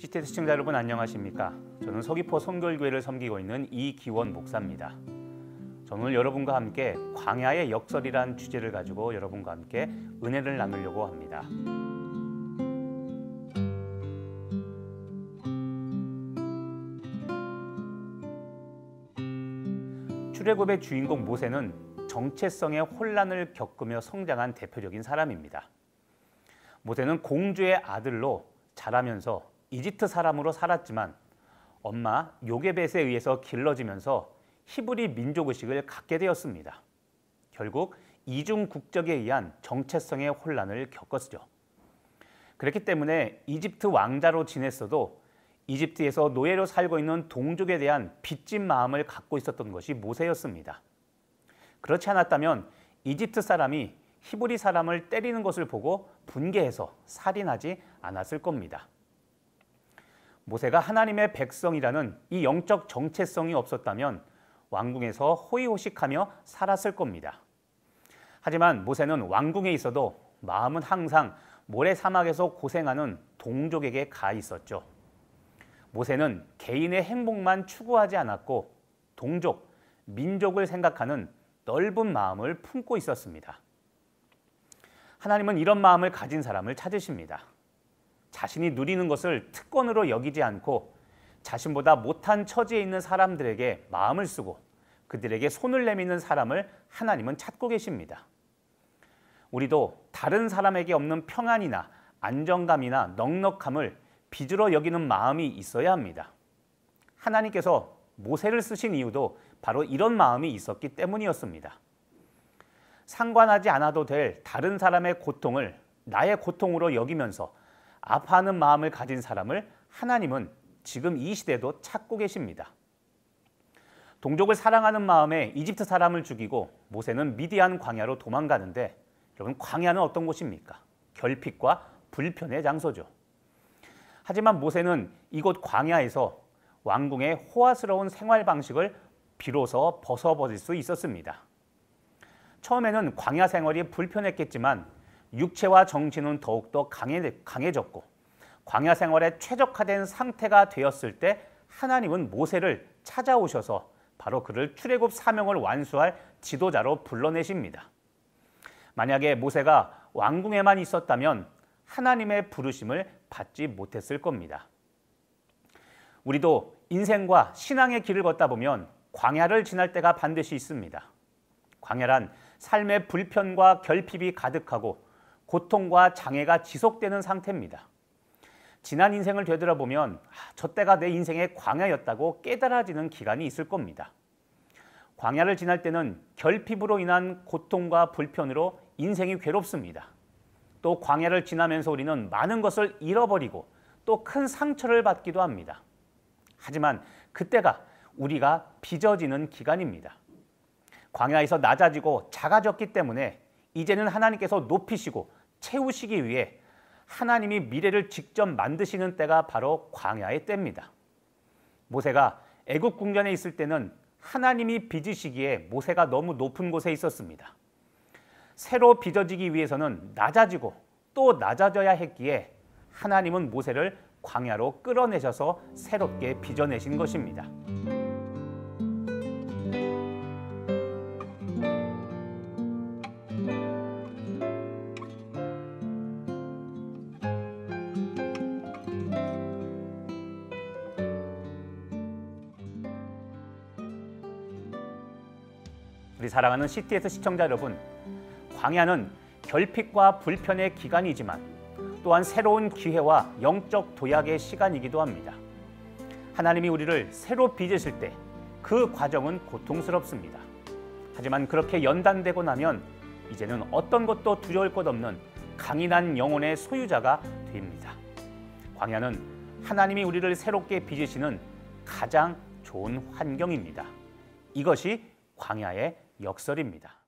CTS 시청자 여러분 안녕하십니까? 저는 서귀포 성결교회를 섬기고 있는 이기원 목사입니다. 저는 오늘 여러분과 함께 광야의 역설이란 주제를 가지고 여러분과 함께 은혜를 나누려고 합니다. 출애굽의 주인공 모세는 정체성의 혼란을 겪으며 성장한 대표적인 사람입니다. 모세는 공주의 아들로 자라면서 이집트 사람으로 살았지만 엄마 요게벳에 의해서 길러지면서 히브리 민족의식을 갖게 되었습니다. 결국 이중 국적에 의한 정체성의 혼란을 겪었죠. 그렇기 때문에 이집트 왕자로 지냈어도 이집트에서 노예로 살고 있는 동족에 대한 빚진 마음을 갖고 있었던 것이 모세였습니다. 그렇지 않았다면 이집트 사람이 히브리 사람을 때리는 것을 보고 분개해서 살인하지 않았을 겁니다. 모세가 하나님의 백성이라는 이 영적 정체성이 없었다면 왕궁에서 호의호식하며 살았을 겁니다. 하지만 모세는 왕궁에 있어도 마음은 항상 모래 사막에서 고생하는 동족에게 가 있었죠. 모세는 개인의 행복만 추구하지 않았고 동족, 민족을 생각하는 넓은 마음을 품고 있었습니다. 하나님은 이런 마음을 가진 사람을 찾으십니다. 자신이 누리는 것을 특권으로 여기지 않고 자신보다 못한 처지에 있는 사람들에게 마음을 쓰고 그들에게 손을 내미는 사람을 하나님은 찾고 계십니다. 우리도 다른 사람에게 없는 평안이나 안정감이나 넉넉함을 빚으로 여기는 마음이 있어야 합니다. 하나님께서 모세를 쓰신 이유도 바로 이런 마음이 있었기 때문이었습니다. 상관하지 않아도 될 다른 사람의 고통을 나의 고통으로 여기면서 아파하는 마음을 가진 사람을 하나님은 지금 이 시대도 찾고 계십니다. 동족을 사랑하는 마음에 이집트 사람을 죽이고 모세는 미디안 광야로 도망가는데 여러분 광야는 어떤 곳입니까? 결핍과 불편의 장소죠. 하지만 모세는 이곳 광야에서 왕궁의 호화스러운 생활 방식을 비로소 벗어버릴 수 있었습니다. 처음에는 광야 생활이 불편했겠지만 육체와 정신은 더욱더 강해졌고 광야 생활에 최적화된 상태가 되었을 때 하나님은 모세를 찾아오셔서 바로 그를 출애굽 사명을 완수할 지도자로 불러내십니다. 만약에 모세가 왕궁에만 있었다면 하나님의 부르심을 받지 못했을 겁니다. 우리도 인생과 신앙의 길을 걷다 보면 광야를 지날 때가 반드시 있습니다. 광야란 삶의 불편과 결핍이 가득하고 고통과 장애가 지속되는 상태입니다. 지난 인생을 되돌아보면 저 때가 내 인생의 광야였다고 깨달아지는 기간이 있을 겁니다. 광야를 지날 때는 결핍으로 인한 고통과 불편으로 인생이 괴롭습니다. 또 광야를 지나면서 우리는 많은 것을 잃어버리고 또 큰 상처를 받기도 합니다. 하지만 그때가 우리가 빚어지는 기간입니다. 광야에서 낮아지고 작아졌기 때문에 이제는 하나님께서 높이시고 채우시기 위해 하나님이 미래를 직접 만드시는 때가 바로 광야의 때입니다. 모세가 애굽 궁전에 있을 때는 하나님이 빚으시기에 모세가 너무 높은 곳에 있었습니다. 새로 빚어지기 위해서는 낮아지고 또 낮아져야 했기에 하나님은 모세를 광야로 끌어내셔서 새롭게 빚어내신 것입니다. 우리 사랑하는 CTS 시청자 여러분, 광야는 결핍과 불편의 기간이지만 또한 새로운 기회와 영적 도약의 시간이기도 합니다. 하나님이 우리를 새로 빚으실 때 그 과정은 고통스럽습니다. 하지만 그렇게 연단되고 나면 이제는 어떤 것도 두려울 것 없는 강인한 영혼의 소유자가 됩니다. 광야는 하나님이 우리를 새롭게 빚으시는 가장 좋은 환경입니다. 이것이 광야의 역설입니다.